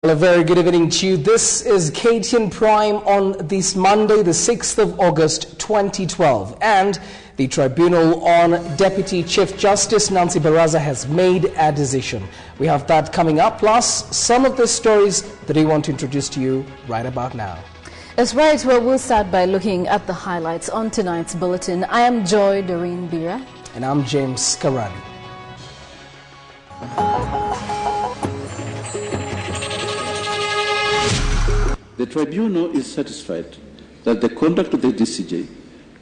Well, a very good evening to you. This is KTN Prime on this Monday, the 6th of August 2012. And the Tribunal on Deputy Chief Justice Nancy Baraza has made a decision. We have that coming up, plus some of the stories that we want to introduce to you right about now. That's right. Well, we'll start by looking at the highlights on tonight's bulletin. I am Joy Doreen Bira. And I'm James Karani. The Tribunal is satisfied that the conduct of the DCJ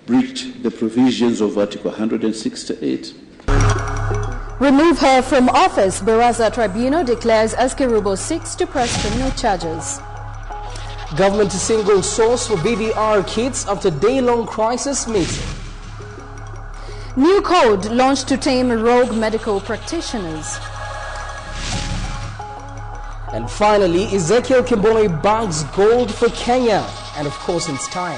breached the provisions of Article 168. Remove her from office. Baraza Tribunal declares Kerubo 6 to press criminal charges. Government single source for BVR kits after day-long crisis meeting. New code launched to tame rogue medical practitioners. And finally, Ezekiel Kimbole bags gold for Kenya, and of course in style.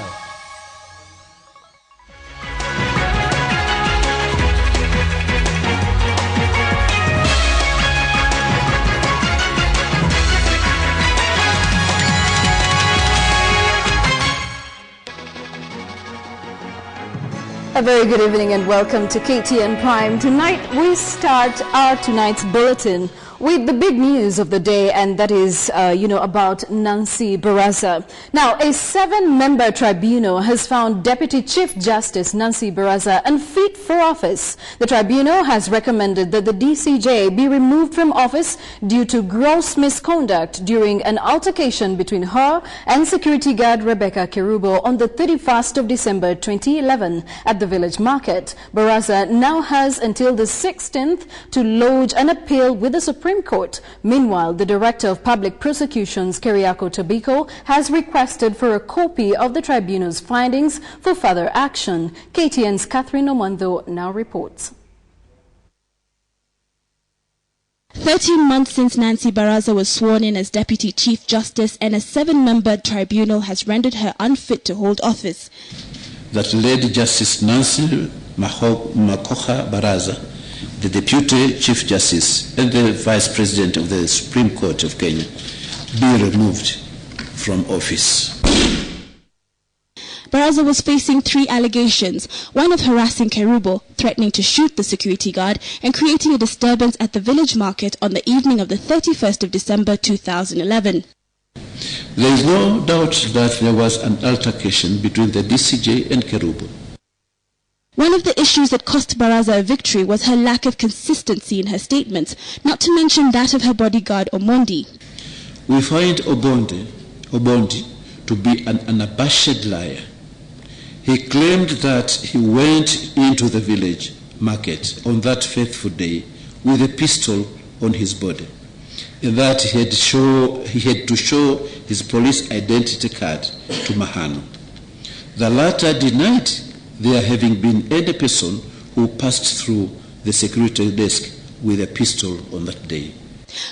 A very good evening and welcome to KTN Prime. Tonight we start tonight's bulletin with the big news of the day, and that is, about Nancy Baraza. Now, a 7-member tribunal has found Deputy Chief Justice Nancy Baraza unfit for office. The tribunal has recommended that the DCJ be removed from office due to gross misconduct during an altercation between her and security guard Rebecca Kerubo on the 31st of December 2011 at the village market. Baraza now has until the 16th to lodge an appeal with the Supreme Court. Meanwhile, the Director of Public Prosecutions, Keriako Tobiko, has requested for a copy of the tribunal's findings for further action. KTN's Catherine Omando now reports. 13 months since Nancy Baraza was sworn in as Deputy Chief Justice, and a 7-member tribunal has rendered her unfit to hold office. That Lady Justice Nancy Makoha Baraza, the Deputy Chief Justice and the Vice President of the Supreme Court of Kenya, be removed from office. Baraza was facing 3 allegations, one of harassing Kerubo, threatening to shoot the security guard, and creating a disturbance at the village market on the evening of the 31st of December 2011. There is no doubt that there was an altercation between the DCJ and Kerubo. One of the issues that cost Baraza a victory was her lack of consistency in her statements, not to mention that of her bodyguard Omondi. We find Omondi to be an unabashed liar. He claimed that he went into the village market on that fateful day with a pistol on his body, and that he had to show his police identity card to Mahano. The latter denied there having been any person who passed through the security desk with a pistol on that day.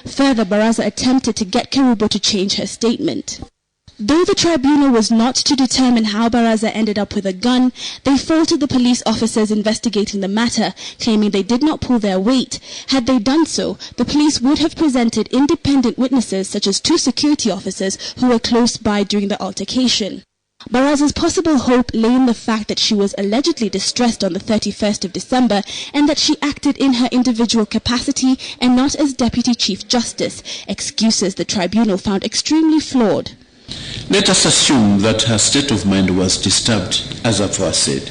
Further, Baraza attempted to get Kerubo to change her statement. Though the tribunal was not to determine how Baraza ended up with a gun, they faulted the police officers investigating the matter, claiming they did not pull their weight. Had they done so, the police would have presented independent witnesses such as 2 security officers who were close by during the altercation. Baraza's possible hope lay in the fact that she was allegedly distressed on the 31st of December and that she acted in her individual capacity and not as Deputy Chief Justice, excuses the tribunal found extremely flawed. Let us assume that her state of mind was disturbed, as aforesaid.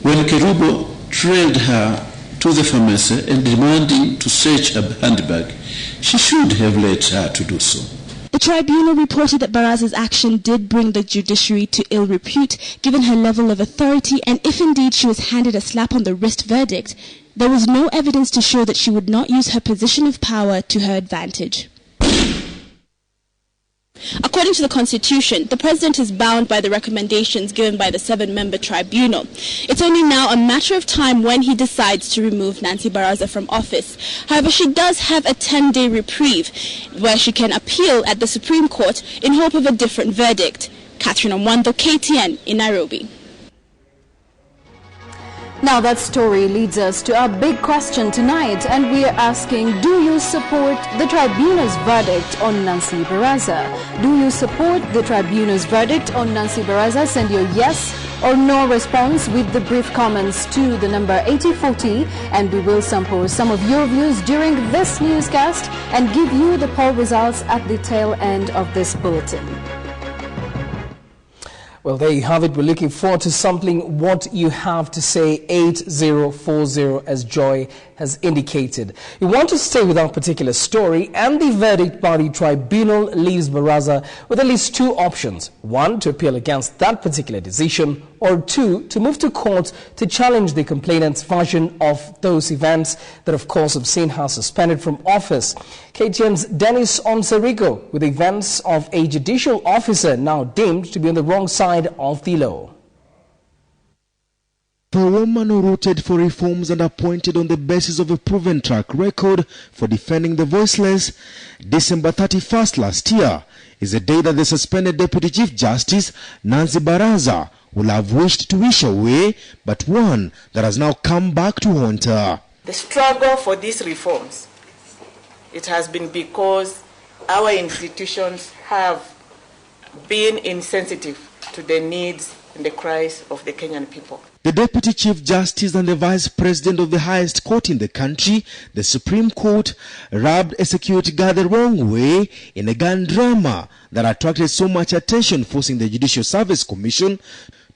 When Kerubo trailed her to the pharmacy and demanding to search her handbag, she should have let her to do so. The tribunal reported that Baraza's action did bring the judiciary to ill repute, given her level of authority, and if indeed she was handed a slap on the wrist verdict, there was no evidence to show that she would not use her position of power to her advantage. According to the Constitution, the President is bound by the recommendations given by the 7-member tribunal. It's only now a matter of time when he decides to remove Nancy Baraza from office. However, she does have a 10-day reprieve where she can appeal at the Supreme Court in hope of a different verdict. Catherine Omwando, KTN in Nairobi. Now that story leads us to our big question tonight, and we are asking, do you support the tribunal's verdict on Nancy Baraza? Do you support the tribunal's verdict on Nancy Baraza? Send your yes or no response with the brief comments to the number 8040, and we will sample some of your views during this newscast and give you the poll results at the tail end of this bulletin. Well, there you have it. We're looking forward to sampling what you have to say. 8040, as Joy has indicated. We want to stay with our particular story, and the verdict by the tribunal leaves Baraza with at least two options. One, to appeal against that particular decision, or two, to move to court to challenge the complainant's version of those events that, of course, have seen her suspended from office. KTN's Dennis Onserigo with events of a judicial officer now deemed to be on the wrong side of the law. For a woman who rooted for reforms and appointed on the basis of a proven track record for defending the voiceless, December 31st last year is a day that the suspended Deputy Chief Justice Nancy Baraza will have wished to wish away, but one that has now come back to haunt her. The struggle for these reforms, it has been because our institutions have been insensitive to the needs and the cries of the Kenyan people. The Deputy Chief Justice and the Vice President of the highest court in the country, the Supreme Court, rubbed a security guard the wrong way in a gun drama that attracted so much attention, forcing the Judicial Service Commission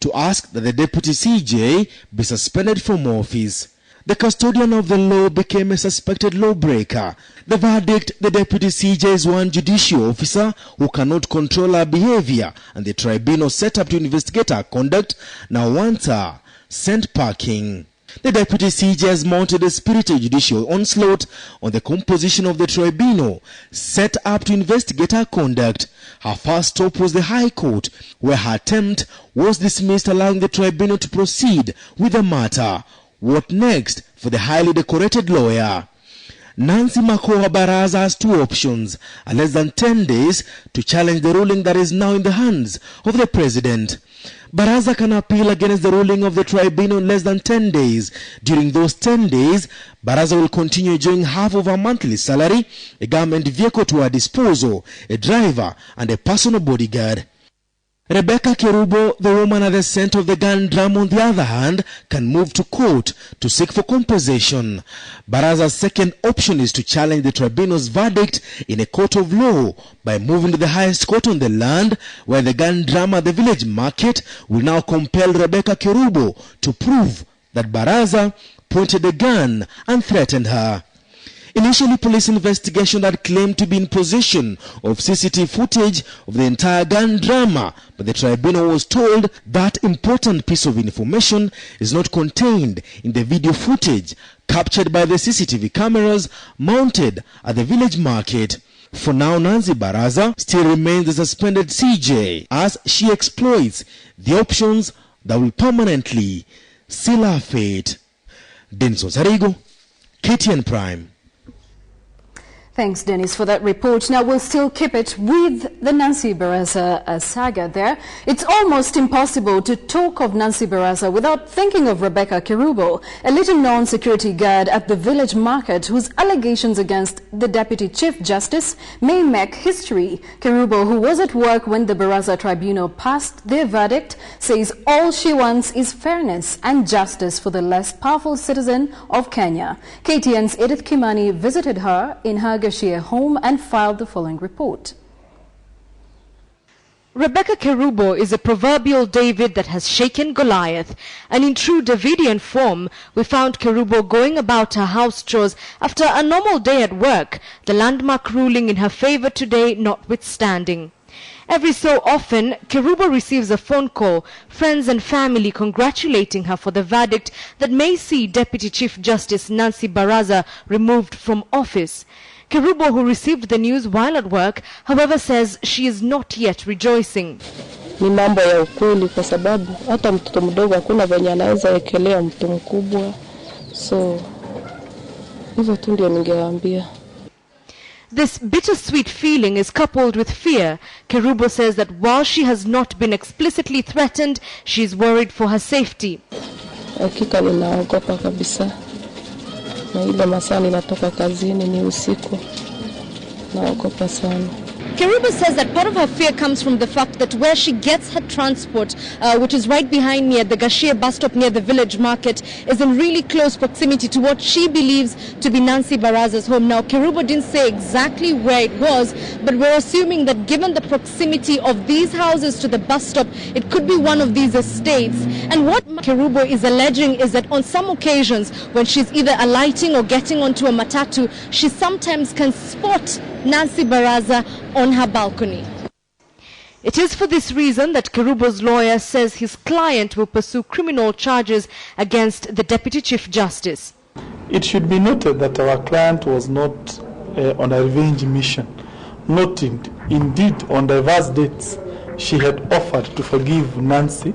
to ask that the Deputy CJ be suspended from office. The custodian of the law became a suspected lawbreaker. The verdict: the Deputy CJ is one judicial officer who cannot control her behavior, and the tribunal set up to investigate her conduct now wants her sent packing. The Deputy CJ has mounted a spirited judicial onslaught on the composition of the tribunal set up to investigate her conduct. Her first stop was the High Court, where her attempt was dismissed, allowing the tribunal to proceed with the matter. What next for the highly decorated lawyer? Nancy Makoha Baraza has two options, and less than 10 days to challenge the ruling that is now in the hands of the president. Baraza can appeal against the ruling of the tribunal in less than 10 days. During those 10 days, Baraza will continue enjoying half of her monthly salary, a government vehicle to her disposal, a driver, and a personal bodyguard. Rebecca Kerubo, the woman at the center of the gun drama, on the other hand, can move to court to seek for compensation. Baraza's second option is to challenge the tribunal's verdict in a court of law by moving to the highest court on the land, where the gun drama at the village market will now compel Rebecca Kerubo to prove that Baraza pointed the gun and threatened her. Initially, police investigation had claimed to be in possession of CCTV footage of the entire gun drama, but the tribunal was told that important piece of information is not contained in the video footage captured by the CCTV cameras mounted at the village market. For now, Nancy Baraza still remains the suspended CJ as she exploits the options that will permanently seal her fate. Dennis Onserigo, KTN Prime. Thanks, Dennis, for that report. Now, we'll still keep it with the Nancy Baraza saga there. It's almost impossible to talk of Nancy Baraza without thinking of Rebecca Kerubo, a little-known security guard at the village market whose allegations against the Deputy Chief Justice may make history. Kerubo, who was at work when the Baraza Tribunal passed their verdict, says all she wants is fairness and justice for the less powerful citizen of Kenya. KTN's Edith Kimani visited her in her home and filed the following report. Rebecca Kerubo is a proverbial David that has shaken Goliath, and in true Davidian form, we found Kerubo going about her house chores after a normal day at work, the landmark ruling in her favor today notwithstanding. Every so often, Kerubo receives a phone call, friends and family congratulating her for the verdict that may see Deputy Chief Justice Nancy Baraza removed from office. Kerubo, who received the news while at work, however, says she is not yet rejoicing. Ni mambo ya ukweli kwa sababu hata mtoto mdogo hakuna venye anaweza ekelea mtu mkubwa. So hivyo tu ndio ningewaambia. This bittersweet feeling is coupled with fear. Kerubo says that while she has not been explicitly threatened, she is worried for her safety. Hakika ninaogopa kabisa. Na ile masaa ninatoka kazini ni usiku. Naogopa sana. Kerubo says that part of her fear comes from the fact that where she gets her transport, which is right behind me at the Gashia bus stop near the village market, is in really close proximity to what she believes to be Nancy Baraza's home. Now, Kerubo didn't say exactly where it was, but we're assuming that given the proximity of these houses to the bus stop, it could be one of these estates. And what Kerubo is alleging is that on some occasions, when she's either alighting or getting onto a matatu, she sometimes can spot Nancy Baraza on her balcony. It is for this reason that Kerubo's lawyer says his client will pursue criminal charges against the Deputy Chief Justice. It should be noted that our client was not on a revenge mission. Noting, indeed, on diverse dates, she had offered to forgive Nancy.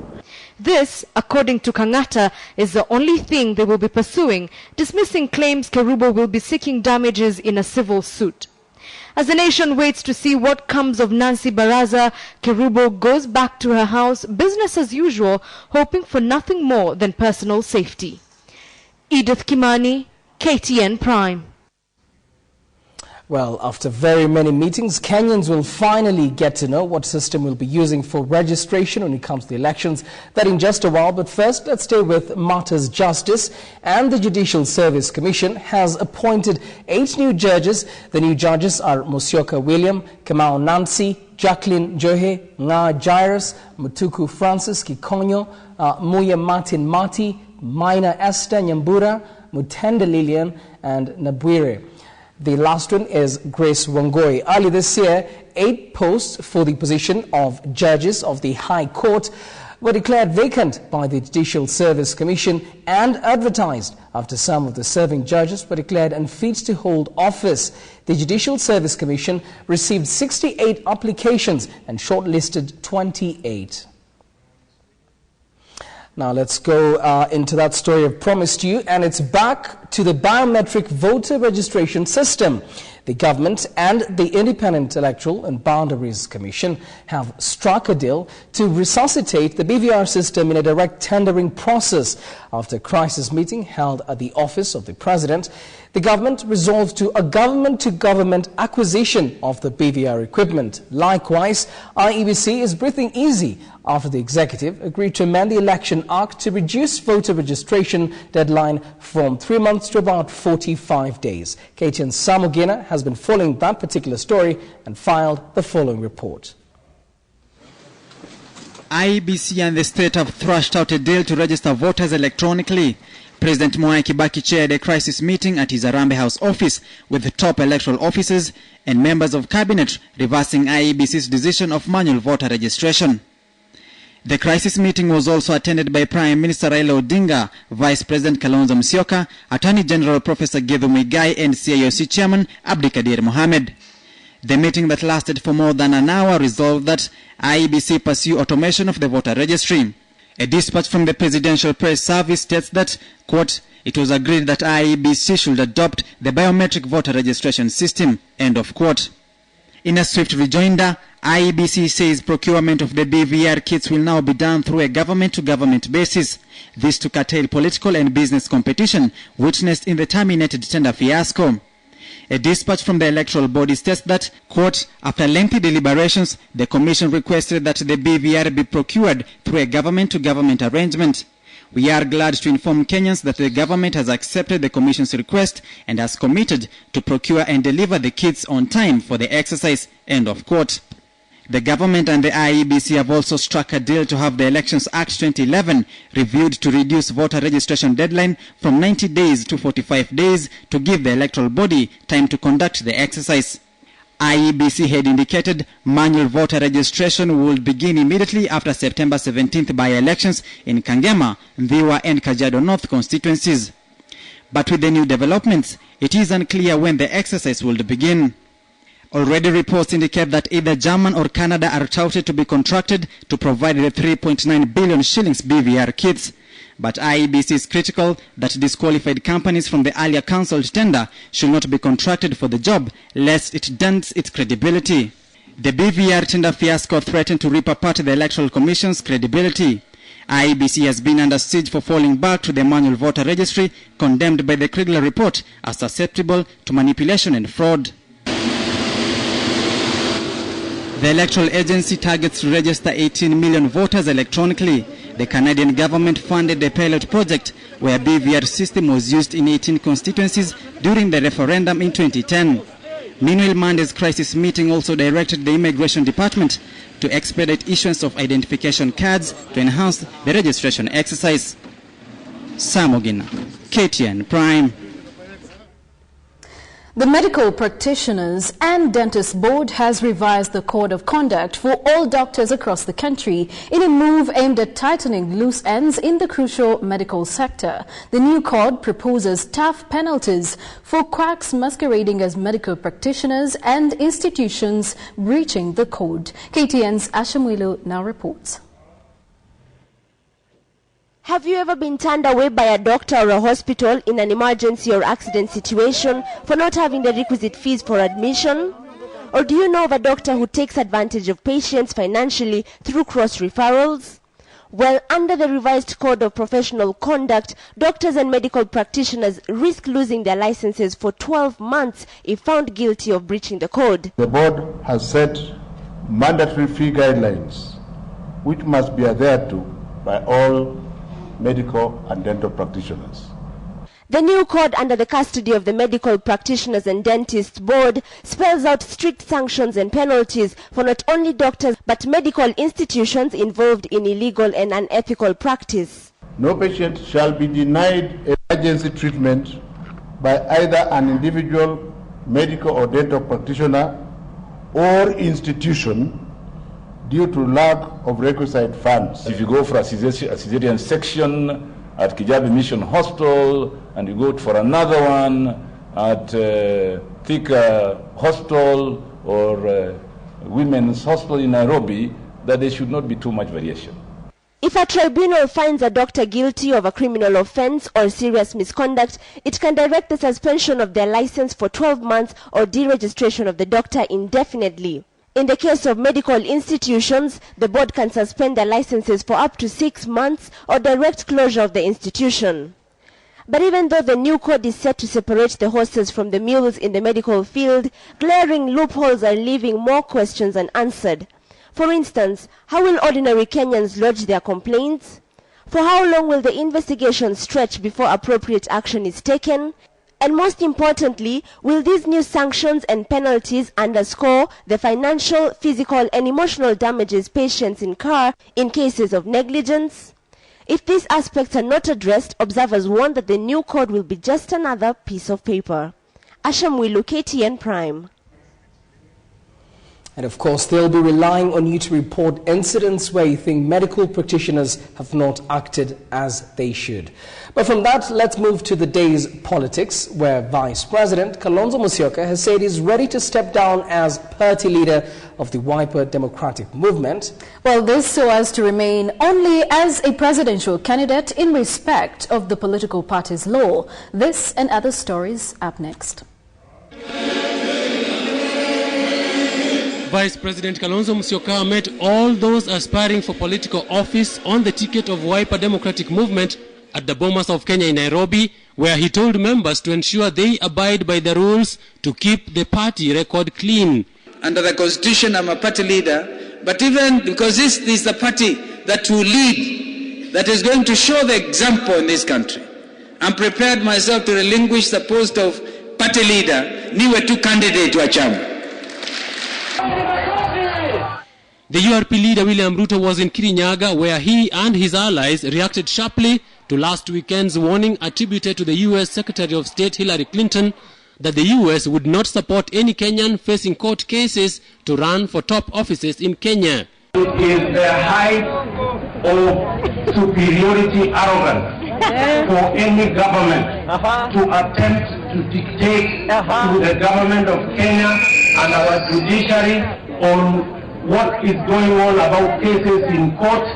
This, according to Kangata, is the only thing they will be pursuing, dismissing claims Kerubo will be seeking damages in a civil suit. As the nation waits to see what comes of Nancy Baraza, Kerubo goes back to her house, business as usual, hoping for nothing more than personal safety. Edith Kimani, KTN Prime. Well, after very many meetings, Kenyans will finally get to know what system we'll be using for registration when it comes to the elections. That in just a while. But first, let's stay with matters justice. And the Judicial Service Commission has appointed 8 new judges. The new judges are Musyoka William, Kamau Nancy, Jacqueline Johe, Nga Jairus, Mutuku Francis Kikonyo, Muya Martin Mati, Maina Esther Nyambura, Mutenda Lillian, and Nabwire. The last one is Grace Wangoi. Early this year, 8 posts for the position of judges of the High Court were declared vacant by the Judicial Service Commission and advertised after some of the serving judges were declared unfit to hold office. The Judicial Service Commission received 68 applications and shortlisted 28. Now let's go into that story I've promised you, and it's back to the biometric voter registration system. The government and the Independent Electoral and Boundaries Commission have struck a deal to resuscitate the BVR system in a direct tendering process. After a crisis meeting held at the office of the President, the government resolved to a government-to-government acquisition of the BVR equipment. Likewise, IEBC is breathing easy after the executive agreed to amend the Election Act to reduce voter registration deadline from 3 months to about 45 days. KTN's Samogina has been following that particular story and filed the following report. IEBC and the state have thrashed out a deal to register voters electronically. President Mwai Kibaki chaired a crisis meeting at his Arambe House office with the top electoral officers and members of cabinet, reversing IEBC's decision of manual voter registration. The crisis meeting was also attended by Prime Minister Raila Odinga, Vice President Kalonzo Musyoka, Attorney General Professor Githu Muigai and CIOC Chairman Abdikadir Mohamed. The meeting that lasted for more than an hour resolved that IEBC pursue automation of the voter registry. A dispatch from the Presidential Press Service states that, quote, it was agreed that IEBC should adopt the biometric voter registration system, end of quote. In a swift rejoinder, IEBC says procurement of the BVR kits will now be done through a government-to-government basis. This to curtail political and business competition witnessed in the terminated tender fiasco. A dispatch from the electoral body states that, quote, after lengthy deliberations, the commission requested that the BVR be procured through a government-to-government arrangement. We are glad to inform Kenyans that the government has accepted the commission's request and has committed to procure and deliver the kits on time for the exercise, end of quote. The government and the IEBC have also struck a deal to have the Elections Act 2011 reviewed to reduce voter registration deadline from 90 days to 45 days to give the electoral body time to conduct the exercise. IEBC had indicated manual voter registration would begin immediately after September 17th by-elections in Kangema, Ndhiwa and Kajiado North constituencies. But with the new developments, it is unclear when the exercise will begin. Already reports indicate that either Germany or Canada are touted to be contracted to provide the 3.9 billion shillings BVR kits. But IEBC is critical that disqualified companies from the earlier cancelled tender should not be contracted for the job, lest it dents its credibility. The BVR tender fiasco threatened to rip apart the Electoral Commission's credibility. IEBC has been under siege for falling back to the manual voter registry, condemned by the Kriegler report as susceptible to manipulation and fraud. The electoral agency targets to register 18 million voters electronically. The Canadian government funded a pilot project where BVR system was used in 18 constituencies during the referendum in 2010. Meanwhile, Monday's crisis meeting also directed the Immigration Department to expedite issuance of identification cards to enhance the registration exercise. Sam Ogina, KTN Prime. The Medical Practitioners and Dentists Board has revised the Code of Conduct for all doctors across the country in a move aimed at tightening loose ends in the crucial medical sector. The new code proposes tough penalties for quacks masquerading as medical practitioners and institutions breaching the code. KTN's Ashamwilu now reports. Have you ever been turned away by a doctor or a hospital in an emergency or accident situation for not having the requisite fees for admission? Or do you know of a doctor who takes advantage of patients financially through cross-referrals? Well, under the revised Code of Professional Conduct, doctors and medical practitioners risk losing their licenses for 12 months if found guilty of breaching the code. The board has set mandatory fee guidelines which must be adhered to by all medical and dental practitioners. The new code under the custody of the Medical Practitioners and Dentists Board spells out strict sanctions and penalties for not only doctors but medical institutions involved in illegal and unethical practice. No patient shall be denied emergency treatment by either an individual medical or dental practitioner or institution due to lack of requisite funds. If you go for a cesarean section at Kijabi Mission Hospital and you go for another one at Thika Hospital or Women's Hospital in Nairobi, that there should not be too much variation. If a tribunal finds a doctor guilty of a criminal offense or serious misconduct, it can direct the suspension of their license for 12 months or deregistration of the doctor indefinitely. In the case of medical institutions, the board can suspend their licenses for up to 6 months or direct closure of the institution. But even though the new code is set to separate the horses from the mules in the medical field, glaring loopholes are leaving more questions unanswered. For instance, how will ordinary Kenyans lodge their complaints? For how long will the investigation stretch before appropriate action is taken? And most importantly, will these new sanctions and penalties underscore the financial, physical and emotional damages patients incur in cases of negligence? If these aspects are not addressed, observers warn that the new code will be just another piece of paper. Ashamwilu, KTN Prime. And of course, they'll be relying on you to report incidents where you think medical practitioners have not acted as they should. But from that, let's move to the day's politics, where Vice President Kalonzo Musyoka has said he's ready to step down as party leader of the Wiper Democratic Movement. Well, this so as to remain only as a presidential candidate in respect of the political party's law. This and other stories up next. Vice President Kalonzo Musyoka met all those aspiring for political office on the ticket of Wiper Democratic Movement at the Bomas of Kenya in Nairobi, where he told members to ensure they abide by the rules to keep the party record clean. Under the Constitution, I'm a party leader, but even because this is the party that will lead, that is going to show the example in this country, I'm prepared myself to relinquish the post of party leader, niwe tu candidate wa chama. The URP leader William Ruto was in Kirinyaga, where he and his allies reacted sharply to last weekend's warning attributed to the U.S. Secretary of State Hillary Clinton that the U.S. would not support any Kenyan facing court cases to run for top offices in Kenya. It is the height of superiority arrogance for any government to attempt to dictate to the government of Kenya and our judiciary on what is going on about cases in court.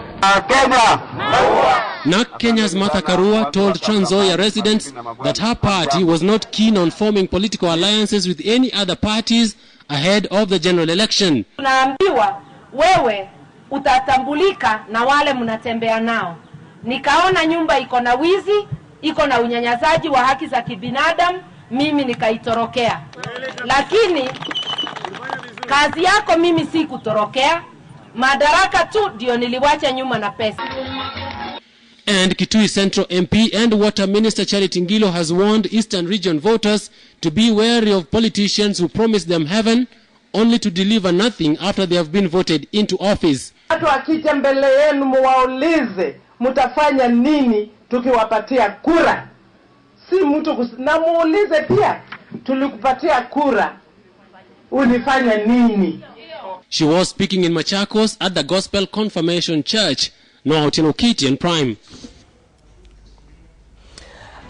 NARC Kenya's Martha Karua told Trans Nzoia residents that her party was not keen on forming political alliances with any other parties ahead of the general election. Tunaambiwa wewe utatambulika na wale mnatembea nao. nikaona nyumba iko na wizi, iko na unyanyasaji wa haki za kibinadamu, mimi nikaitorokea. Lakini kazi yako mimi si kutorokea, madaraka tu ndio niliwacha nyuma na pesa. And Kitui Central MP and Water Minister Charity Ngilo has warned Eastern Region voters to be wary of politicians who promise them heaven only to deliver nothing after they have been voted into office. Watu wakija mbele yenu muwaulize mtafanya nini tukiwapatia kura. Si mtu na muulize pia tulikupatia kura ulifanya nini. She was speaking in Machakos at the Gospel Confirmation Church. Now to KTN Prime.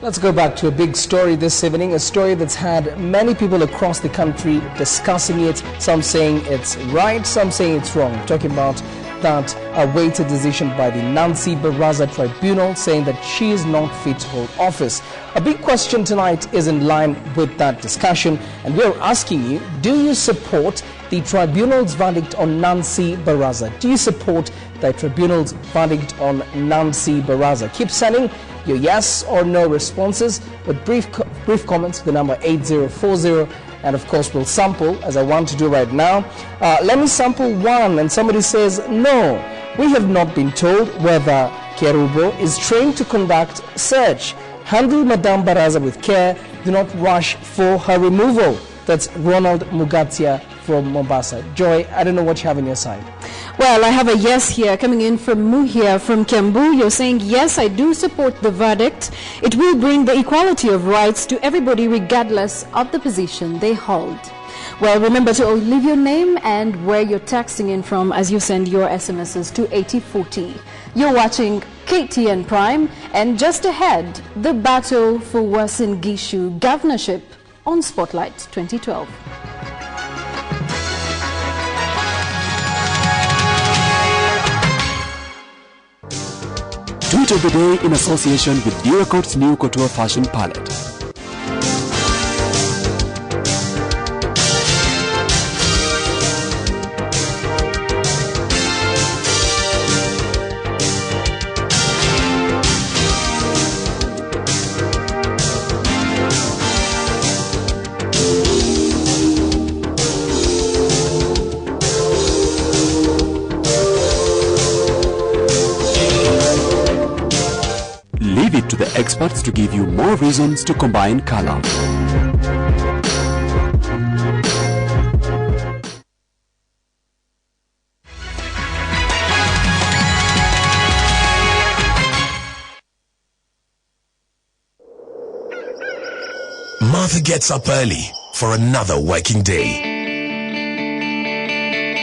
Let's go back to a big story this evening, a story that's had many people across the country discussing it, some saying it's right, some saying it's wrong. Talking about that awaited decision by the Nancy Baraza Tribunal saying that she is not fit to hold office. A big question tonight is in line with that discussion, and we're asking you, do you support the tribunal's verdict on Nancy Baraza? Do you support the tribunal's verdict on Nancy Baraza? Keep sending your yes or no responses with brief comments to the number 8040, and of course we'll sample, as I want to do right now. Let me sample one, and somebody says, no, we have not been told whether Kerubo is trained to conduct search. Handle Madame Baraza with care, do not rush for her removal. That's Ronald Mugatia from Mombasa. Joy, I don't know what you have on your side. Well, I have a yes here coming in from Muhia from Kiambu. You're saying, yes, I do support the verdict. It will bring the equality of rights to everybody regardless of the position they hold. Well, remember to leave your name and where you're texting in from as you send your SMSs to 8040. You're watching KTN Prime, and just ahead, the battle for Uasin Gishu governorship on Spotlight 2012. Tweet of the day in association with Duracoat's new Couture Fashion Palette. Leave it to the experts to give you more reasons to combine color. Martha gets up early for another working day.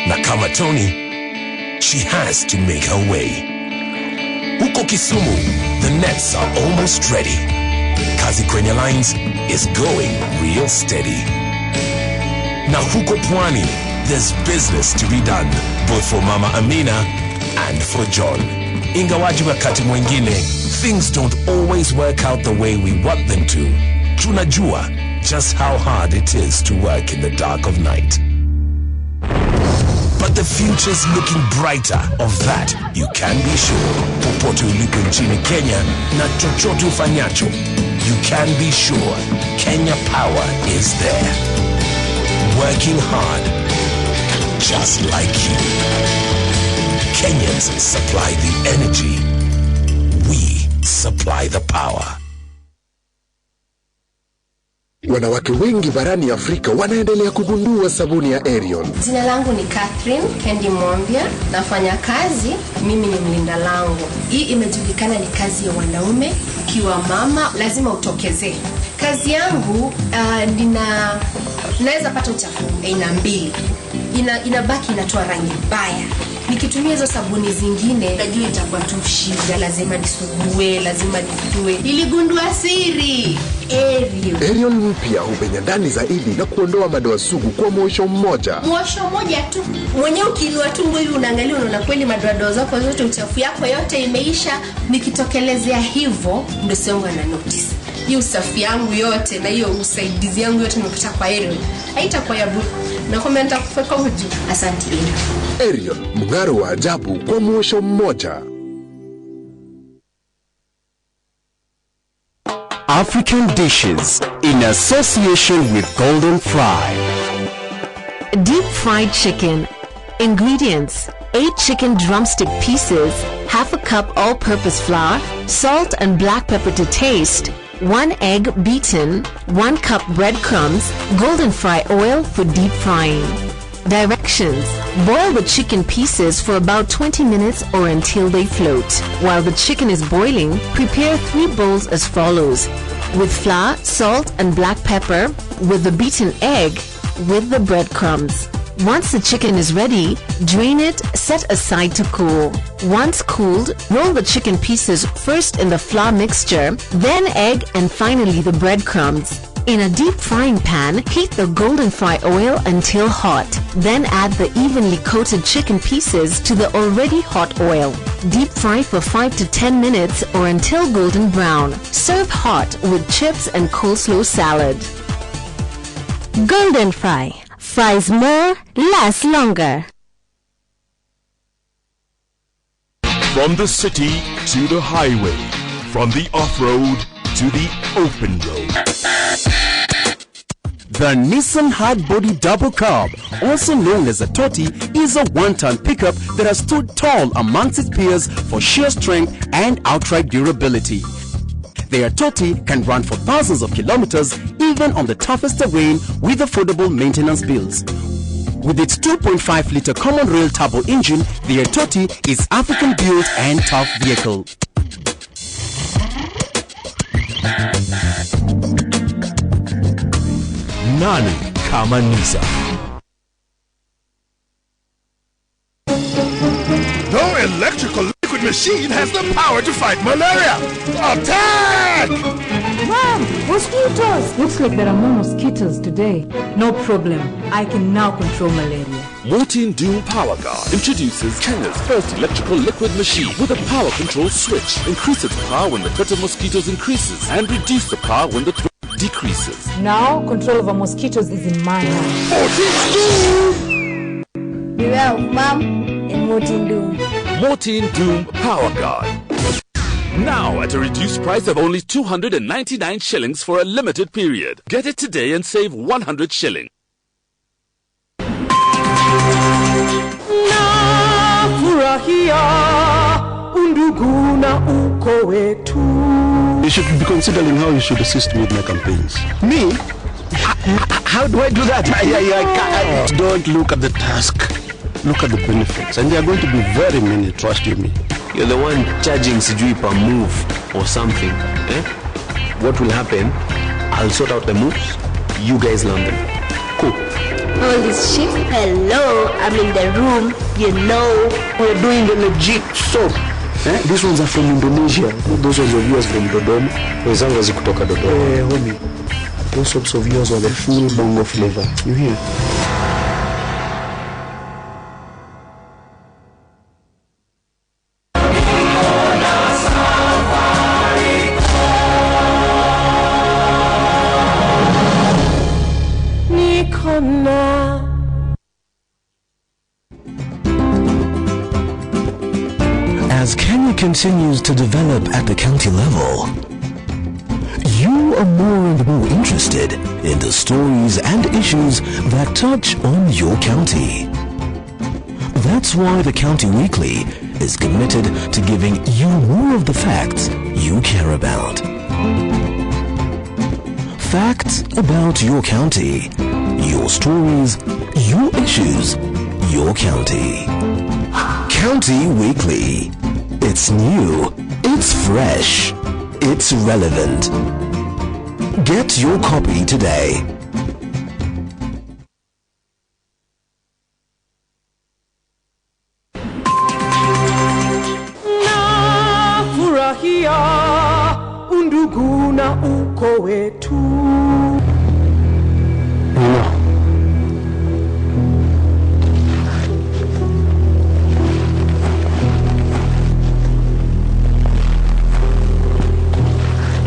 Na kama Tony, she has to make her way. Huko Kisumu, the nets are almost ready. Kazi kwenye lines is going real steady. Na huko Pwani, there's business to be done, both for Mama Amina and for John. Ingawaji wakati mwingine, things don't always work out the way we want them to. Tunajua just how hard it is to work in the dark of night. But the future's looking brighter, of that you can be sure. Popote ulipo nchini Kenya na chochote ufanyacho, you can be sure Kenya Power is there. Working hard, just like you. Kenyans supply the energy. We supply the power. Wanawake wengi barani Afrika wanaendelea kugundua sabuni ya Ariel. Jina langu ni Catherine Kendi Mwambia, nafanya kazi, mimi ni mlinda lango. Hii imejulikana ni kazi ya wanaume, ukiwa mama lazima utokeze. Kazi yangu naweza pata uchafu aina mbili. Inabaki inatoa rangi mbaya. Nikitumia hizo sabuni zingine najua itakuwa tu shida, lazima nisugue, lazima nifue. Niligundua siri. Ariel mpya hupenya ndani zaidi na kuondoa madoa sugu kwa mwosho mmoja. Mwosho mmoja tu. Mwenyewe ukiinua tumbo hivi unaangalia unaona kweli madoa zako zote, uchafu yako yote imeisha. Nikitokelezea hivyo ndio sema na notice. Hiyo usafi yangu yote na hiyo usaidizi yangu yote nimepata kwa Ariel. Haitakuwa ya bure. Na kama nitakufeka huju. Asante. Ariel, mng'aro wa ajabu kwa mwosho mmoja. African dishes in association with Golden Fry. Deep fried chicken. Ingredients: 8 chicken drumstick pieces, half a cup all-purpose flour, salt and black pepper to taste, 1 egg beaten, 1 cup breadcrumbs, golden fry oil for deep frying. Directions: boil the chicken pieces for about 20 minutes or until they float. While the chicken is boiling, prepare 3 bowls as follows: with flour, salt and black pepper, with the beaten egg, with the breadcrumbs. Once the chicken is ready, drain it, set aside to cool. Once cooled, roll the chicken pieces first in the flour mixture, then egg and finally the breadcrumbs. In a deep frying pan, heat the golden fry oil until hot. Then add the evenly coated chicken pieces to the already hot oil. Deep fry for 5 to 10 minutes or until golden brown. Serve hot with chips and coleslaw salad. Golden Fry. Fries more, lasts longer. From the city to the highway, from the off-road to the open road. The Nissan Hard Body Double Cab, also known as a Toti, is a one-ton pickup that has stood tall amongst its peers for sheer strength and outright durability. Their Toti can run for thousands of kilometers even on the toughest terrain with affordable maintenance bills. With its 2.5-liter common rail turbo engine, the Toti is African-built and tough vehicle. Nani kama Nissan? No electrical liquid machine has the power to fight malaria. Attack! Mom, mosquitoes! Looks like there are more mosquitoes today. No problem. I can now control malaria. Mortin Doom Power Guard introduces Kenya's first electrical liquid machine with a power control switch. Increase its power when the threat of mosquitoes increases and reduce the power when the threat decreases. Now, control over mosquitoes is in my hands. Beware of Mom and Mortin Doom. Mortin Doom Power Guard. Now at a reduced price of only 299 shillings for a limited period. Get it today and save 100 shillings. You should be considering how you should assist me with my campaigns. Me? How do I do that? I can't. Don't look at the task. Look at the benefits. And they are going to be very many, trust you me. You're the one charging Sijui per move or something. Eh? What will happen? I'll sort out the moves. You guys learn them. Cool. All this shit. Hello, I'm in the room. You know. We're doing the legit soap. These ones are from Indonesia. Those ones of yours from Dodoma. Wezangu kutoka Dodoma. Homie. Those soaps of yours are the full bongo flavor. You hear? As Kenya continues to develop at the county level, you are more and more interested in the stories and issues that touch on your county. That's why the County Weekly is committed to giving you more of the facts you care about. Facts about your county, your stories, your issues, your county. County Weekly. It's new, it's fresh, it's relevant. Get your copy today. Nafurahia undugu na uko wetu.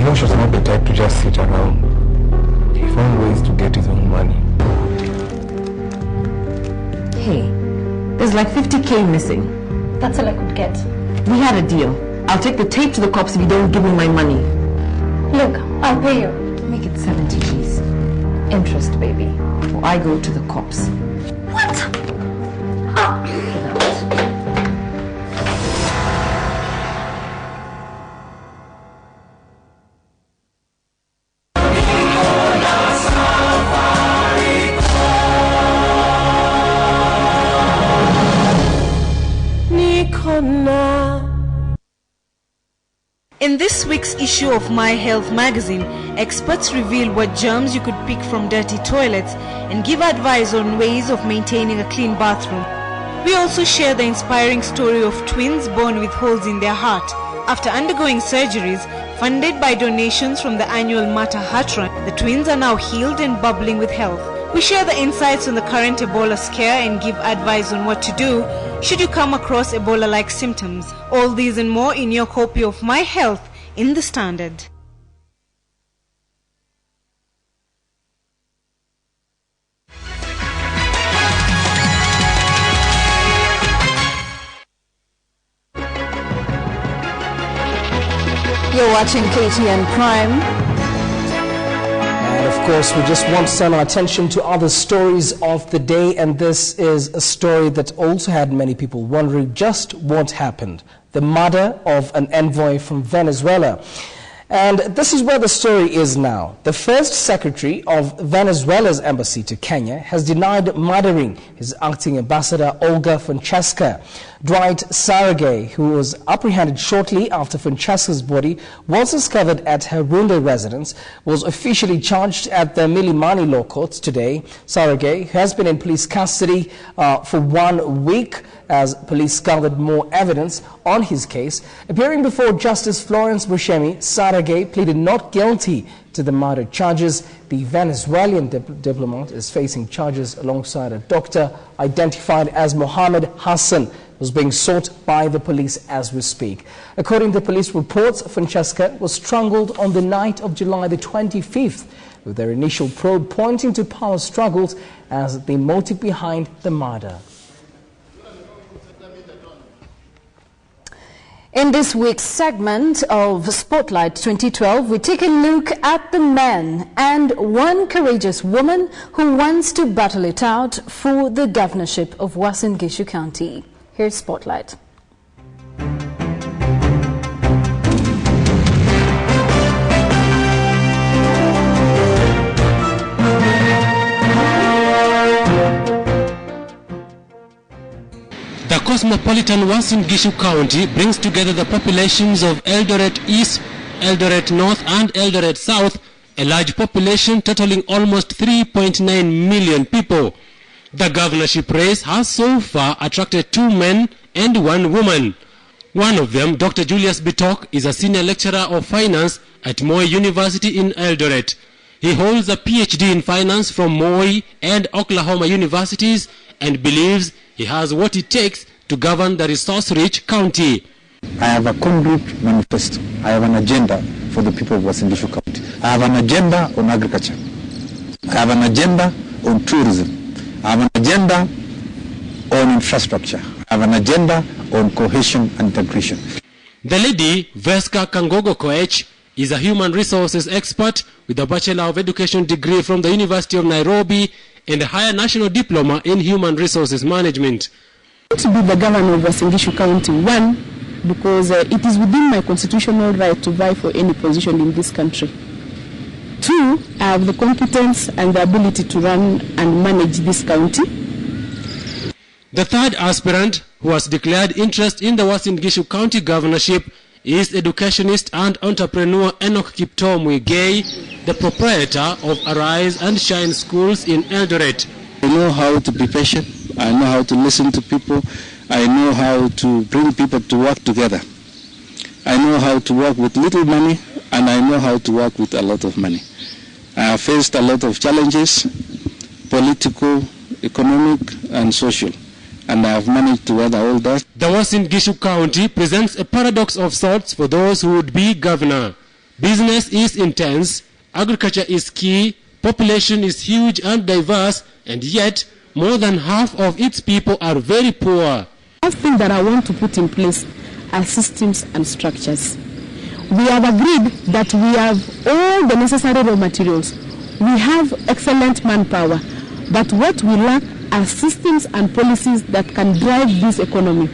Josh was not the type to just sit around. He found ways to get his own money. Hey, there's like 50K missing. That's all I could get. We had a deal. I'll take the tape to the cops if you don't give me my money. Look, I'll pay you. Make it 70 please. Interest, baby. Or I go to the cops. What? In this week's issue of My Health magazine, experts reveal what germs you could pick from dirty toilets and give advice on ways of maintaining a clean bathroom. We also share the inspiring story of twins born with holes in their heart. After undergoing surgeries, funded by donations from the annual Mata Heart Run, the twins are now healed and bubbling with health. We share the insights on the current Ebola scare and give advice on what to do should you come across Ebola-like symptoms. All these and more in your copy of My Health in the Standard. You're watching KTN Prime. And of course, we just want to turn our attention to other stories of the day, and this is a story that also had many people wondering just what happened. The murder of an envoy from Venezuela. And this is where the story is now. The first secretary of Venezuela's embassy to Kenya has denied murdering his acting ambassador, Olga Francesca. Dwight Saragay, who was apprehended shortly after Francesca's body was discovered at her Runde residence, was officially charged at the Milimani Law Courts today. Saragay has been in police custody for 1 week as police gathered more evidence on his case. Appearing before Justice Florence Bushemi, Saragay pleaded not guilty to the murder charges. The Venezuelan diplomat is facing charges alongside a doctor identified as Mohammed Hassan, was being sought by the police as we speak. According to police reports, Francesca was strangled on the night of July the 25th, with their initial probe pointing to power struggles as the motive behind the murder. In this week's segment of Spotlight 2012, we take a look at the man and one courageous woman who wants to battle it out for the governorship of Uasin Gishu County. Here's Spotlight. The cosmopolitan Uasin Gishu County brings together the populations of Eldoret East, Eldoret North and Eldoret South, a large population totaling almost 3.9 million people. The governorship race has so far attracted 2 men and 1 woman. One of them, Dr. Julius Bitok, is a senior lecturer of finance at Moi University in Eldoret. He holds a PhD in finance from Moi and Oklahoma universities and believes he has what it takes to govern the resource-rich county. I have a concrete manifesto. I have an agenda for the people of Uasin Gishu County. I have an agenda on agriculture. I have an agenda on tourism. I have an agenda on infrastructure. I have an agenda on cohesion and integration. The lady, Veska Kangogo Koech, is a human resources expert with a Bachelor of Education degree from the University of Nairobi and a higher national diploma in human resources management. To be the governor of Uasin Gishu County, 1, because it is within my constitutional right to vie for any position in this country. 2, I have the competence and the ability to run and manage this county. The third aspirant who has declared interest in the Uasin Gishu County governorship is educationist and entrepreneur Enoch Kipto Muigai, the proprietor of Arise and Shine schools in Eldoret. I know how to be patient. I know how to listen to people. I know how to bring people to work together. I know how to work with little money, and I know how to work with a lot of money. I have faced a lot of challenges, political, economic, and social, and I have managed to weather all that. The Uasin Gishu County presents a paradox of sorts for those who would be governor. Business is intense, agriculture is key, population is huge and diverse, and yet more than half of its people are very poor. One thing that I want to put in place are systems and structures. we have agreed that we have all the necessary raw materials. We have excellent manpower, but what we lack are systems and policies that can drive this economy.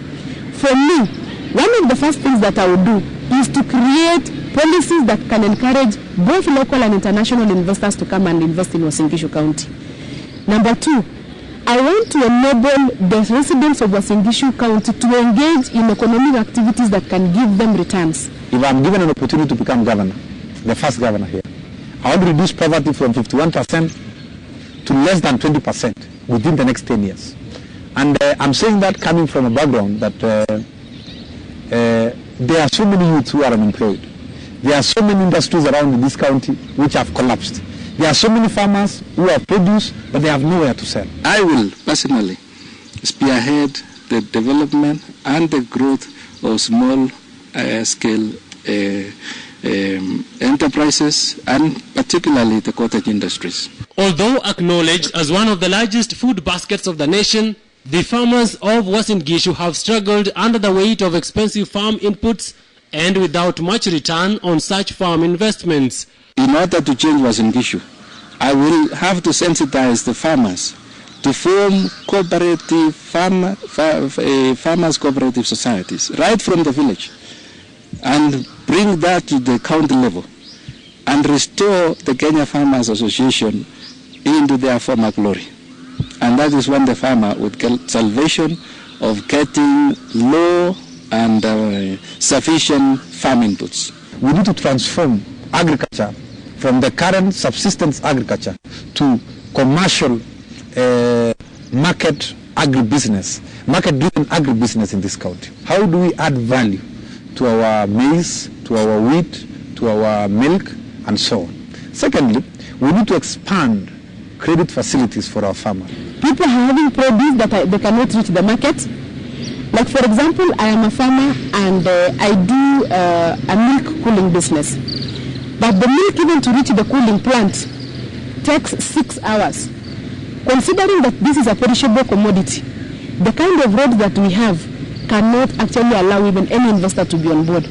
For me, one of the first things that I would do is to create policies that can encourage both local and international investors to come and invest in Uasin Gishu County. Number two, I want to enable the residents of Uasin Gishu County to engage in economic activities that can give them returns. If I'm given an opportunity to become governor, the first governor here, I want to reduce poverty from 51% to less than 20% within the next 10 years. And I'm saying that coming from a background that there are so many youths who are unemployed. There are so many industries around in this county which have collapsed. There are so many farmers who have produce, but they have nowhere to sell. I will personally spearhead the development and the growth of small-scale enterprises, and particularly the cottage industries. Although acknowledged as one of the largest food baskets of the nation, the farmers of Uasin Gishu have struggled under the weight of expensive farm inputs and without much return on such farm investments. In order to change Uasin Gishu, I will have to sensitize the farmers to form cooperative farmers cooperative societies right from the village, and bring that to the county level and restore the Kenya Farmers Association into their former glory. And that is when the farmer would get salvation of getting low and sufficient farm inputs. We need to transform agriculture from the current subsistence agriculture to commercial market-driven agribusiness in this country. How do we add value to our maize, to our wheat, to our milk, and so on? Secondly, we need to expand credit facilities for our farmers. People are having produce that they cannot reach the market. Like, for example, I am a farmer and I do a milk cooling business. But the milk, even to reach the cooling plant, takes 6 hours. Considering that this is a perishable commodity, the kind of roads that we have cannot actually allow even any investor to be on board.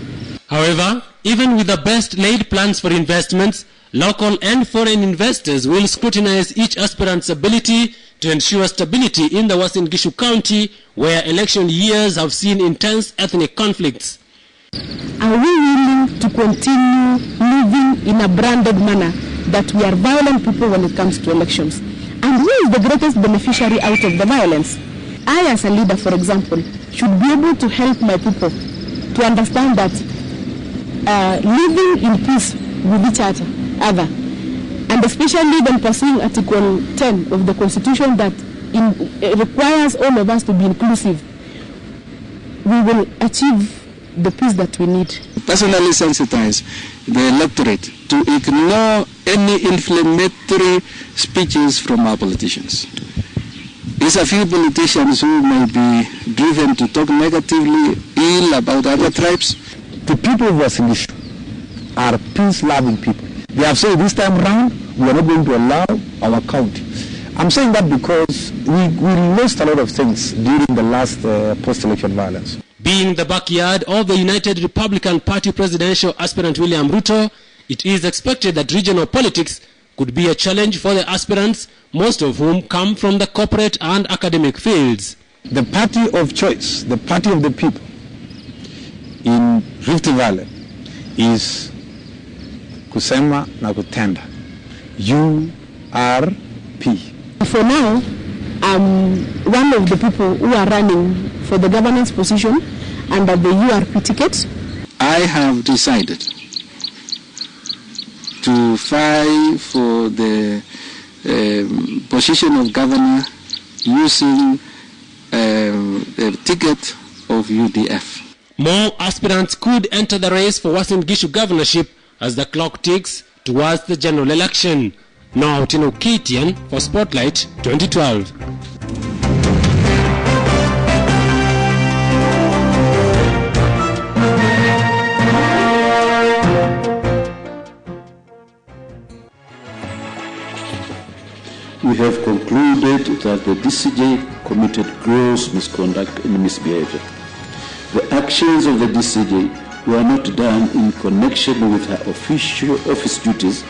However, even with the best laid plans for investments, local and foreign investors will scrutinize each aspirant's ability to ensure stability in the Uasin Gishu County, where election years have seen intense ethnic conflicts. Are we willing to continue living in a branded manner that we are violent people when it comes to elections? And who is the greatest beneficiary out of the violence? I, as a leader, for example, should be able to help my people to understand that living in peace with each other, and especially when pursuing Article 10 of the Constitution that requires all of us to be inclusive, we will achieve the peace that we need. Personally sensitize the electorate to ignore any inflammatory speeches from our politicians. It's a few politicians who may be driven to talk negatively ill about other tribes. The people of Uasin Gishu are peace-loving people. They have said this time around, we are not going to allow our county. I'm saying that because we lost a lot of things during the last post-election violence. Being the backyard of the United Republican Party presidential aspirant William Ruto, it is expected that regional politics could be a challenge for the aspirants, most of whom come from the corporate and academic fields. The party of choice, the party of the people in Rift Valley is kusema na kutenda, URP. For now, I'm one of the people who are running for the governance position under the URP ticket. I have decided to fight for the position of governor using the ticket of UDF. More aspirants could enter the race for Uasin Gishu governorship as the clock ticks towards the general election. Now, Tino KTN for Spotlight 2012. We have concluded that the DCJ committed gross misconduct and misbehavior. The actions of the DCJ were not done in connection with her official office duties,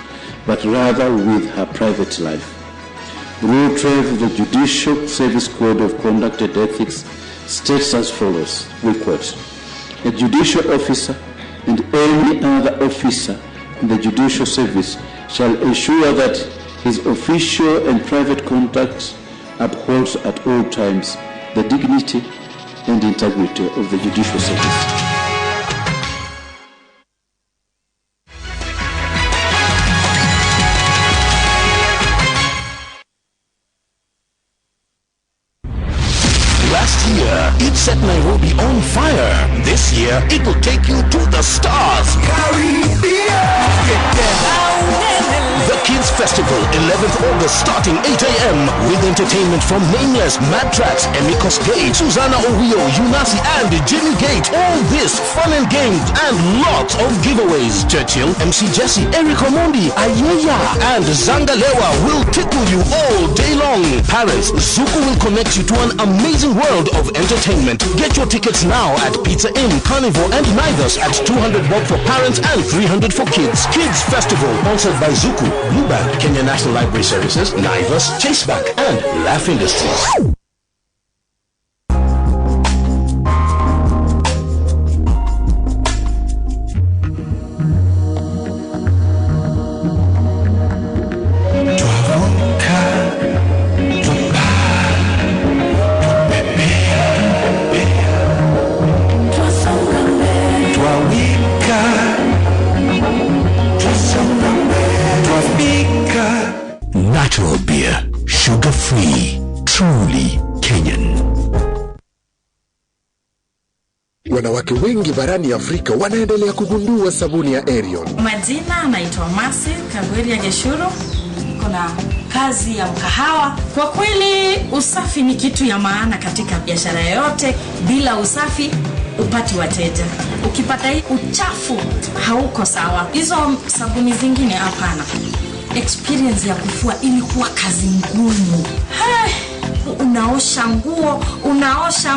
but rather with her private life. Rule 12 of the Judicial Service Code of Conduct and Ethics states as follows, we quote, "A judicial officer and any other officer in the judicial service shall ensure that his official and private conduct upholds at all times the dignity and integrity of the judicial service." Last year, it set Nairobi on fire. This year, it will take you to the stars. The Kids Festival, 11th August, starting 8 a.m. with entertainment from Nameless, Mad Tracks, Emikos Gate, Susanna Owio, Unasi, and Jimmy Gate. All this fun and games and lots of giveaways. Churchill, MC Jesse, Eric Omondi, Ayeya, and Zangalewa will tickle you all day long. Parents, Zuku will connect you to an amazing world of entertainment. Get your tickets now at Pizza Inn, Carnivore, and Naivas at 200 bob for parents and 300 for kids. Kids Festival, sponsored by Zuku, Blue Band, Kenya National Library Services, Naivas, Chase Bank, and Laugh Industries. Natural beer, sugar-free, truly Kenyan. Wanawake wengi barani Afrika wanaendelea kugundua sabuni ya Ariel. Majina naitwa Masi Kagweria Geshuru. Kuna kazi ya mkahawa. Kwa kweli usafi ni kitu ya maana katika biashara yote. Bila usafi upati wateja. Ukipata uchafu hauko sawa. Hizo sabuni zingine hapana. Experience ya kufua ilikuwa kazi ngumu. Unaosha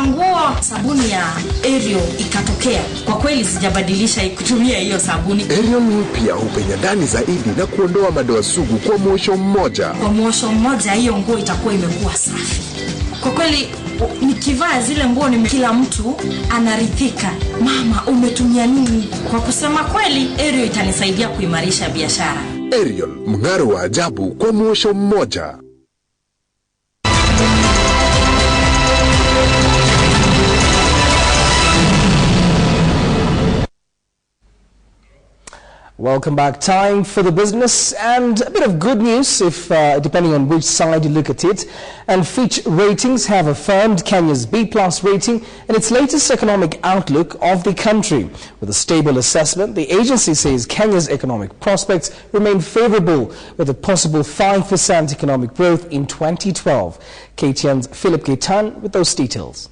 nguo, sabuni ya Ariel ikatokea. Kwa kweli sijabadilisha kutumia hiyo sabuni. Ariel pia hupenya ndani zaidi na kuondoa madoa sugu kwa mwosho mmoja. Kwa mwosho mmoja hiyo nguo itakuwa imekuwa safi. Kwa kweli nikivaa zile nguo kila mtu anaridhika. Mama, umetumia nini? Kwa kusema kweli, Ariel itanisaidia kuimarisha biashara. Ariel, mng'aro wa ajabu kwa mwosho mmoja. Welcome back. Time for the business and a bit of good news, if depending on which side you look at it. And Fitch Ratings have affirmed Kenya's B+ rating in its latest economic outlook of the country. With a stable assessment, the agency says Kenya's economic prospects remain favorable, with a possible 5% economic growth in 2012. KTN's Philip Ketan with those details.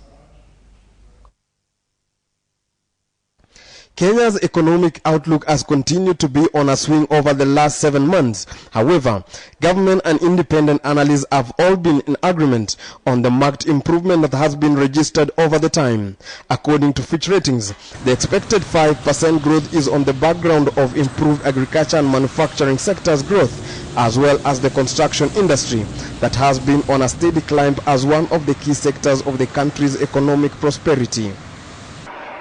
Kenya's economic outlook has continued to be on a swing over the last 7 months. However, government and independent analysts have all been in agreement on the marked improvement that has been registered over the time. According to Fitch Ratings, the expected 5% growth is on the background of improved agriculture and manufacturing sectors growth, as well as the construction industry that has been on a steady climb as one of the key sectors of the country's economic prosperity.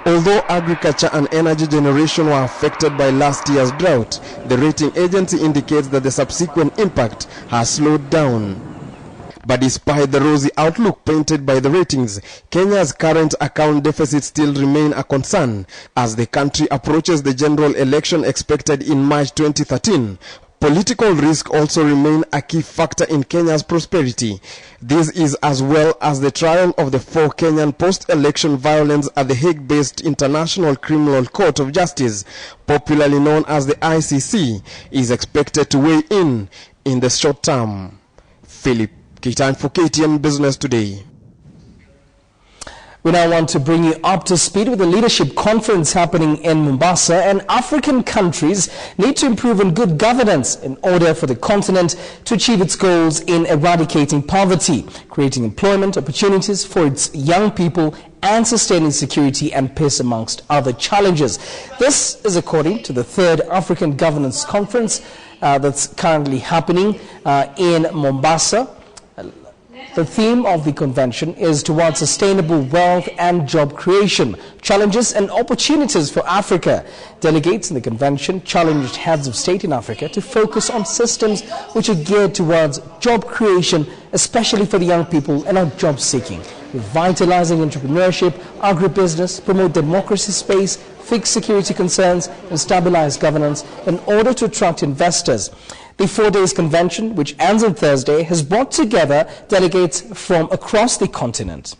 Although agriculture and energy generation were affected by last year's drought, the rating agency indicates that the subsequent impact has slowed down. But despite the rosy outlook painted by the ratings, Kenya's current account deficit still remain a concern as the country approaches the general election expected in March 2013. Political risk also remain a key factor in Kenya's prosperity. This is as well as the trial of the 4 Kenyan post-election violence at the Hague-based International Criminal Court of Justice, popularly known as the ICC, is expected to weigh in the short term. Philip Ketan for KTN Business Today. We now want to bring you up to speed with the leadership conference happening in Mombasa, and African countries need to improve on good governance in order for the continent to achieve its goals in eradicating poverty, creating employment opportunities for its young people and sustaining security and peace amongst other challenges. This is according to the 3rd African Governance Conference that's currently happening in Mombasa. The theme of the convention is towards sustainable wealth and job creation, challenges and opportunities for Africa. Delegates in the convention challenged heads of state in Africa to focus on systems which are geared towards job creation, especially for the young people and not job seeking, revitalizing entrepreneurship, agribusiness, promote democracy space, fix security concerns and stabilize governance in order to attract investors. The 4-day convention, which ends on Thursday, has brought together delegates from across the continent.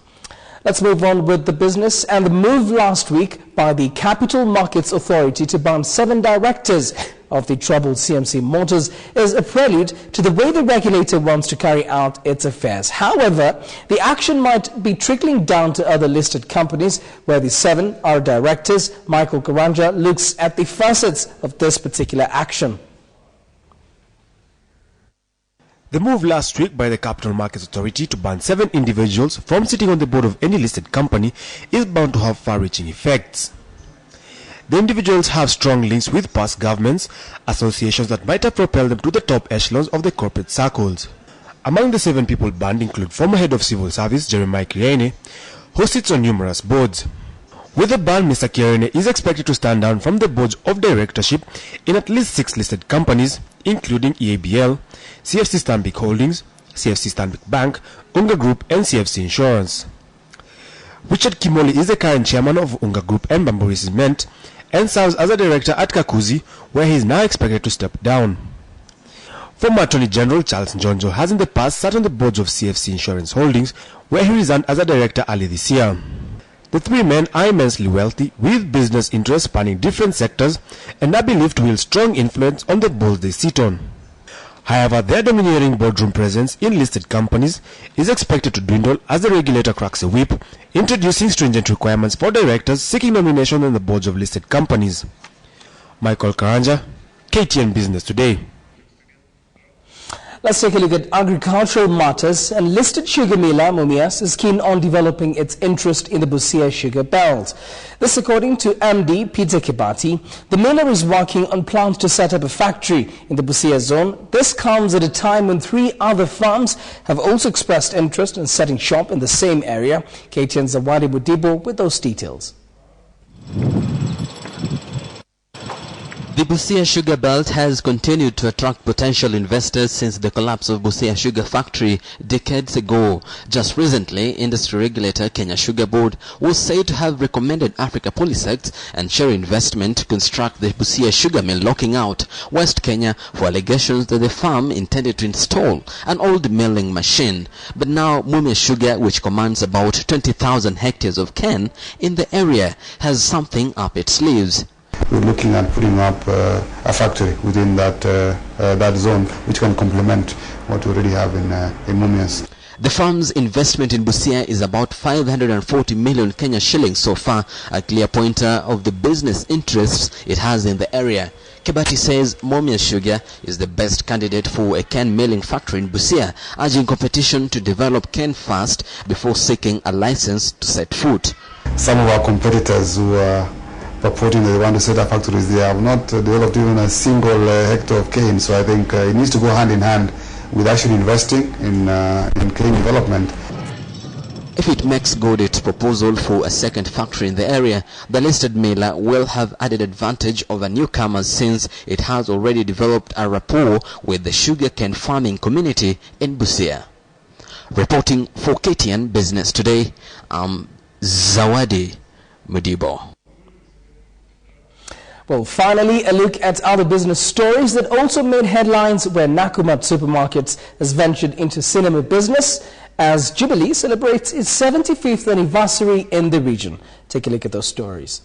Let's move on with the business. And the move last week by the Capital Markets Authority to ban 7 directors of the troubled CMC Motors is a prelude to the way the regulator wants to carry out its affairs. However, the action might be trickling down to other listed companies where the 7 are directors. Michael Karanja looks at the facets of this particular action. The move last week by the Capital Markets Authority to ban 7 individuals from sitting on the board of any listed company is bound to have far-reaching effects. The individuals have strong links with past governments, associations that might have propelled them to the top echelons of the corporate circles. Among the 7 people banned include former head of civil service Jeremiah Kirene, who sits on numerous boards. With the ban, Mr. Kirene is expected to stand down from the boards of directorship in at least 6 listed companies, including EABL, CFC Stanbic Holdings, CFC Stanbic Bank, Unga Group and CFC Insurance. Richard Kimoli is the current chairman of Unga Group and Bamburi Cement and serves as a director at Kakuzi, where he is now expected to step down. Former Attorney General Charles Njonjo has in the past sat on the boards of CFC Insurance Holdings, where he resigned as a director early this year. The 3 men are immensely wealthy, with business interests spanning different sectors, and are believed to wield strong influence on the boards they sit on. However, their domineering boardroom presence in listed companies is expected to dwindle as the regulator cracks a whip, introducing stringent requirements for directors seeking nomination on the boards of listed companies. Michael Karanja, KTN Business Today. Let's take a look at agricultural matters. And listed sugar miller Mumias is keen on developing its interest in the Busia sugar belt. This according to MD Peter Kibati. The miller is working on plans to set up a factory in the Busia zone. This comes at a time when 3 other farms have also expressed interest in setting shop in the same area. KTN's Zawadi Mudibo with those details. The Busia Sugar Belt has continued to attract potential investors since the collapse of Busia Sugar Factory decades ago. Just recently, industry regulator Kenya Sugar Board was said to have recommended Africa Polysex and Share Investment to construct the Busia Sugar Mill, locking out West Kenya for allegations that the firm intended to install an old milling machine. But now Mumia Sugar, which commands about 20,000 hectares of cane in the area, has something up its sleeves. We're looking at putting up a factory within that zone, which can complement what we already have in Mumias. The firm's investment in Busia is about 540 million Kenya shillings so far, a clear pointer of the business interests it has in the area. Kibati says Mumia Sugar is the best candidate for a cane milling factory in Busia, urging competition to develop cane fast before seeking a license to set foot. Some of our competitors who are purporting that they want to set up factories, they have not developed even a single hectare of cane. So I think it needs to go hand in hand with actually investing in cane development. If it makes good its proposal for a second factory in the area, the listed miller will have added advantage over newcomers since it has already developed a rapport with the sugarcane farming community in Busia. Reporting for KTN Business Today, I'm Zawadi Mudibo. Well, finally, a look at other business stories that also made headlines where Nakumatt Supermarkets has ventured into cinema business as Jubilee celebrates its 75th anniversary in the region. Take a look at those stories.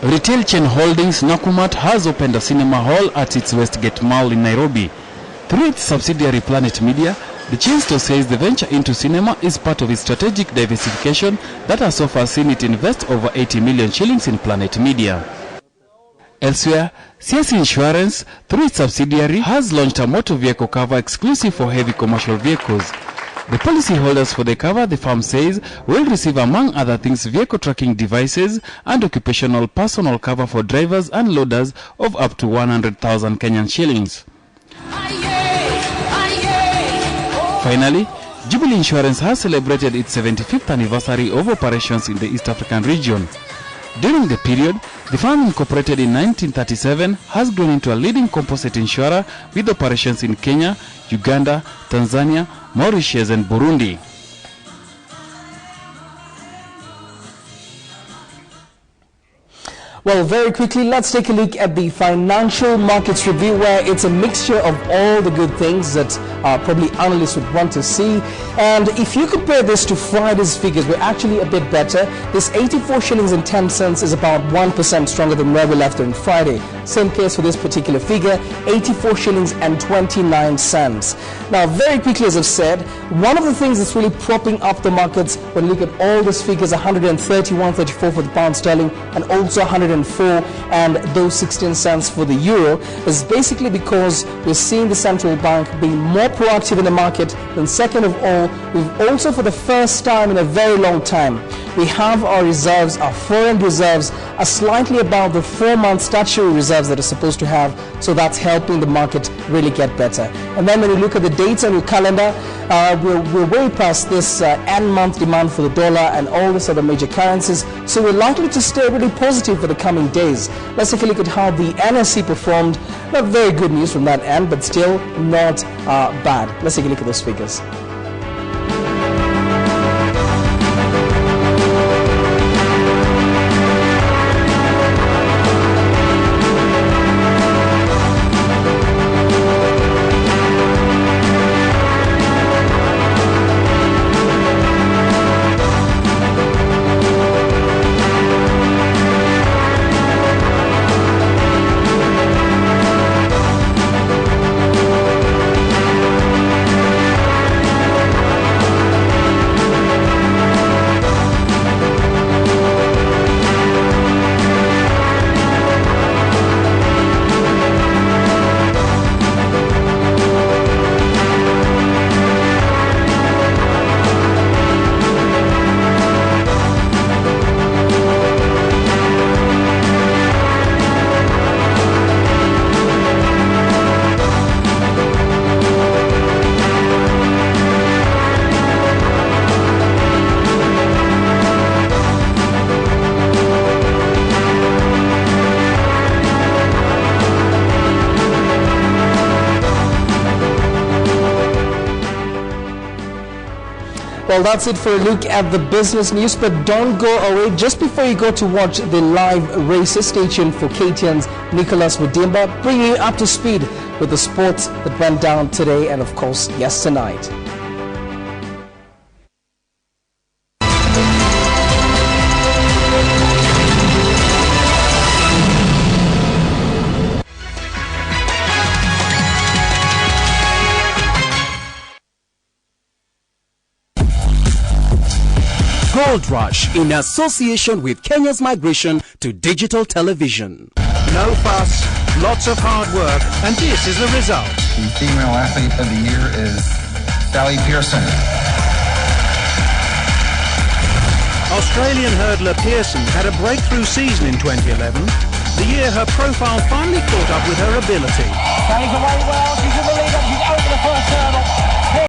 Retail chain Holdings Nakumatt has opened a cinema hall at its Westgate Mall in Nairobi. Through its subsidiary Planet Media, the chain store says the venture into cinema is part of its strategic diversification that has so far seen it invest over 80 million shillings in Planet Media. Elsewhere, CFC Insurance, through its subsidiary, has launched a motor vehicle cover exclusive for heavy commercial vehicles. The policyholders for the cover, the firm says, will receive, among other things, vehicle tracking devices and occupational personal cover for drivers and loaders of up to 100,000 Kenyan shillings. Finally, Jubilee Insurance has celebrated its 75th anniversary of operations in the East African region. During the period, the firm, incorporated in 1937, has grown into a leading composite insurer with operations in Kenya, Uganda, Tanzania, Mauritius and Burundi. Well, very quickly, let's take a look at the financial markets review, where it's a mixture of all the good things that probably analysts would want to see. And if you compare this to Friday's figures, we're actually a bit better. This 84 shillings and 10 cents is about 1% stronger than where we left on Friday. Same case for this particular figure, 84 shillings and 29 cents. Now, very quickly, as I've said, one of the things that's really propping up the markets when you look at all these figures, 131.34 for the pound sterling and also 104 and those 16 cents for the euro, is basically because we're seeing the central bank being more proactive in the market. Then second of all, we've also, for the first time in a very long time, we have our reserves, our foreign reserves, are slightly above the 4-month statutory reserves that are supposed to have. So that's helping the market really get better. And then when you look at the dates on your calendar, we're way past this end month demand for the dollar and all these other major currencies. So we're likely to stay really positive for the coming days. Let's take a look at how the NSE performed. Not very good news from that end, but still not bad. Let's take a look at those figures. Well, that's it for a look at the business news, but don't go away. Just before you go to watch the live races, stay tuned for KTN's Nicholas Mudimba, bringing you up to speed with the sports that went down today and, of course, yesterday night. Gold Rush in association with Kenya's migration to digital television. No fuss, lots of hard work, and this is the result. The female athlete of the year is Sally Pearson. Australian hurdler Pearson had a breakthrough season in 2011, the year her profile finally caught up with her ability. Sally's away well, she's in the lead up, she's over the first hurdle.